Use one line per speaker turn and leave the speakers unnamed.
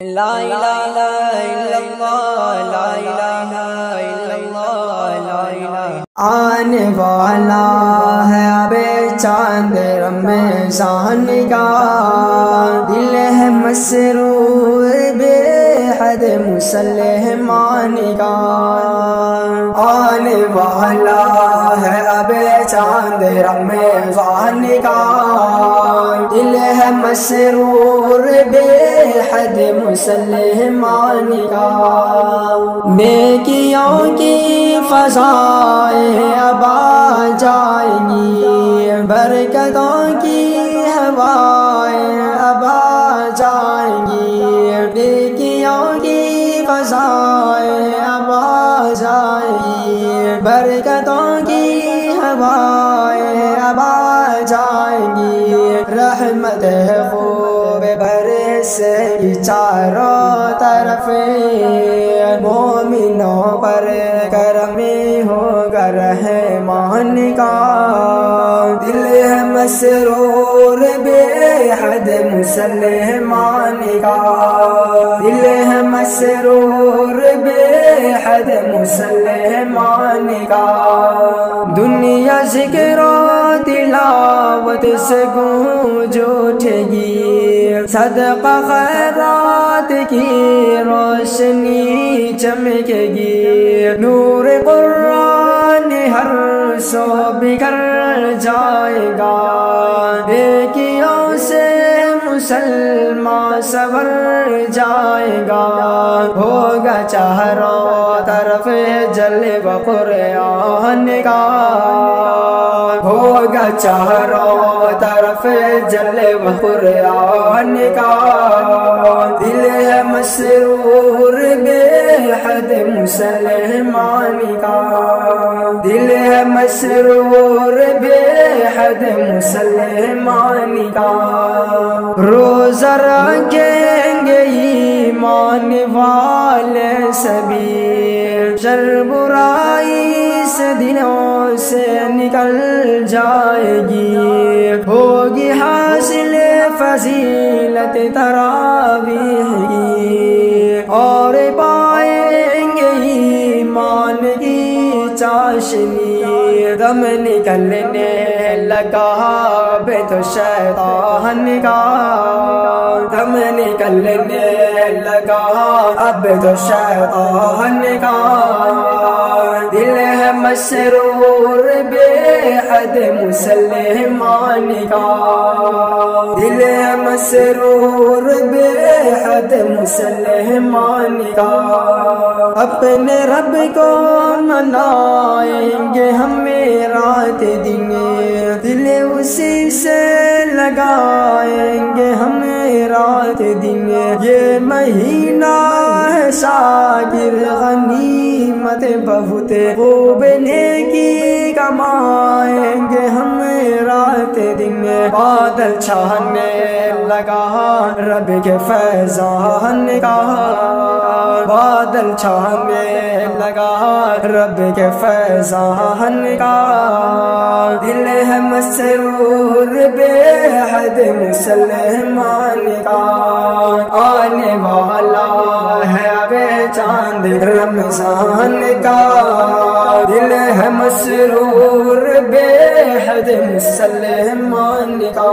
لا الہ الا اللہ لا الہ الا اللہ لا الہ
آنے والا ہے اب چاند رمضان کا، دل ہے مسرور بے حد مسلمان کا۔ آنے والا ہے اب چاند رمضان کا، دل ہے مسرور بے حد مسلمان کا۔ نیکیوں کی فضائیں اب آ جائیں گی، برکتوں کی ہوائیں اب آ جائیں گی، نیکیوں کی فضائیں اب آ جائیں گی، برکتوں کی ہوائیں اب آ جائیں گی۔ رحمت خوب برسے گی چاروں طرف، مومنوں پر کرم ہوگا رحمان کا۔ دل ہے مسرور بے حد مسلمان کا، دل ہے مسرور بے حد مسلمان کا۔ دنیا ذکر و تلاوت سے گونج اٹھے گی، صدقہ خیرات کی روشنی چمکے گی، نور قرآن ہر سو بکھر جائے گا، نیکیوں سے مسلمان سنور جائے گا۔ ہوگا چاروں طرف جلوہ قرآن کا، ہوگا چاروں طرف جلوہ قرآن کا۔ دل ہے مسرور بے حد مسلمان کا، دل ہے مسرور بے حد مسلمان کا۔ روزہ رکھیں گے ایمان والے سبھی، شر برائی سے دلوں سے نکل جائے گی، ہوگی حاصل فضیلت تراویح کی، اور پائیں گے ایمان کی چاشنی۔ دم نکلنے لگا اب تو شیطان کا، دم نکلنے لگا اب تو شیطان کا۔ دل ہے مسرور بے حد مسلمان کا، دل ہے مسرور بے حد مسلمان کا۔ اپنے رب کو منائیں گے ہم رات دن، دل اسی سے لگائیں گے ہم رات دن۔ یہ مہینہ ہے شاکر غنیمت بہت خوب، نیکی کمائیں گے ہم رات دن۔ بادل چھانے لگا رب کے فیضان کا، بادل چھانے لگا رب کے فیضان کا۔ دل ہے مسرور بے حد مسلمان کا، آنے والا ہے اب چاند رمضان کا، دل ہے مسرور بے حد مسلمان کا۔